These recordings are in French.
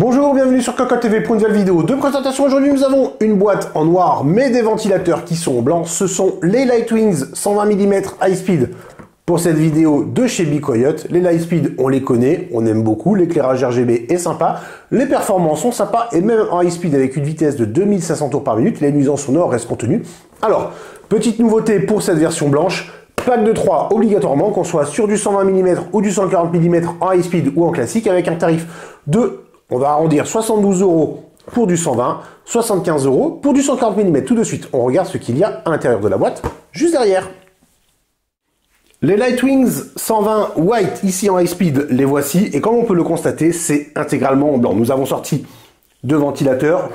Bonjour, bienvenue sur Cocotte TV pour une nouvelle vidéo de présentation. Aujourd'hui, nous avons une boîte en noir, mais des ventilateurs qui sont blancs. Ce sont les Lightwings 120 mm High Speed pour cette vidéo de chez Bicoyote. Les High Speed, on les connaît, on aime beaucoup. L'éclairage RGB est sympa. Les performances sont sympas et même en High Speed avec une vitesse de 2500 tours par minute, les nuisances sonores restent contenues. Alors, petite nouveauté pour cette version blanche. Pack de 3 obligatoirement, qu'on soit sur du 120 mm ou du 140 mm en high speed ou en classique, avec un tarif de, on va arrondir, 72 € pour du 120, 75 € pour du 140 mm. Tout de suite, on regarde ce qu'il y a à l'intérieur de la boîte, juste derrière. Les Lightwings 120 White, ici en high speed, les voici, et comme on peut le constater, c'est intégralement en blanc. Nous avons sorti deux ventilateurs,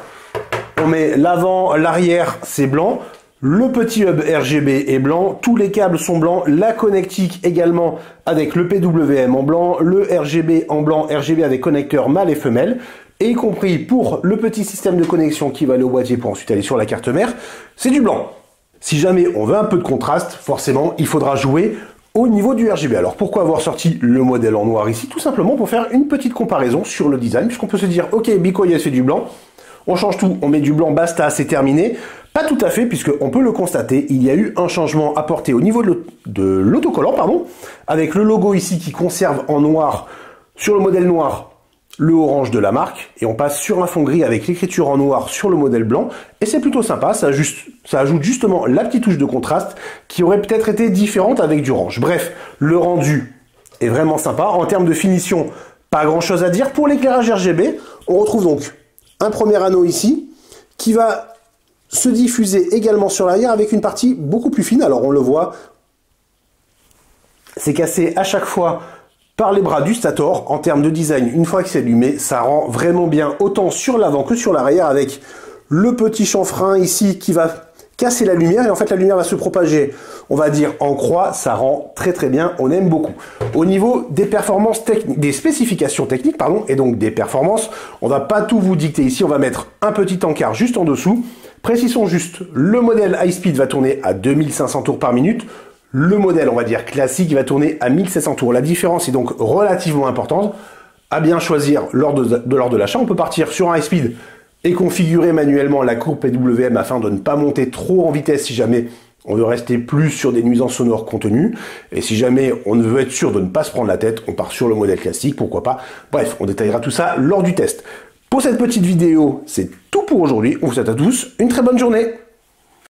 on met l'avant, l'arrière, c'est blanc. Le petit hub RGB est blanc, tous les câbles sont blancs, la connectique également avec le PWM en blanc, le RGB en blanc, RGB avec connecteur mâle et femelle, et y compris pour le petit système de connexion qui va aller au boîtier pour ensuite aller sur la carte mère, c'est du blanc. Si jamais on veut un peu de contraste, forcément, il faudra jouer au niveau du RGB. Alors pourquoi avoir sorti le modèle en noir ici? Tout simplement pour faire une petite comparaison sur le design, puisqu'on peut se dire, ok, Bicoyote fait du blanc, on change tout, on met du blanc, basta, c'est terminé. Pas tout à fait, puisqu'on peut le constater, il y a eu un changement apporté au niveau de l'autocollant, avec le logo ici qui conserve en noir, sur le modèle noir, le orange de la marque, et on passe sur un fond gris avec l'écriture en noir sur le modèle blanc, et c'est plutôt sympa, ça ajoute justement la petite touche de contraste qui aurait peut-être été différente avec du orange. Bref, le rendu est vraiment sympa. En termes de finition, pas grand chose à dire. Pour l'éclairage RGB, on retrouve donc un premier anneau ici, qui va se diffuser également sur l'arrière avec une partie beaucoup plus fine. Alors on le voit, c'est cassé à chaque fois par les bras du stator. En termes de design, une fois que c'est allumé, ça rend vraiment bien autant sur l'avant que sur l'arrière, avec le petit chanfrein ici qui va casser la lumière, et en fait la lumière va se propager, on va dire en croix. Ça rend très très bien, on aime beaucoup. Au niveau des performances techniques, des spécifications techniques, et donc des performances, on va pas tout vous dicter ici, on va mettre un petit encart juste en dessous. Précisons juste, le modèle High Speed va tourner à 2500 tours par minute, le modèle, on va dire classique, va tourner à 1700 tours. La différence est donc relativement importante. À bien choisir lors de l'achat, on peut partir sur un High Speed et configurer manuellement la courbe PWM afin de ne pas monter trop en vitesse si jamais on veut rester plus sur des nuisances sonores contenues. Et si jamais on veut être sûr de ne pas se prendre la tête, on part sur le modèle classique, pourquoi pas. Bref, on détaillera tout ça lors du test. Pour cette petite vidéo, c'est tout pour aujourd'hui. On vous souhaite à tous une très bonne journée.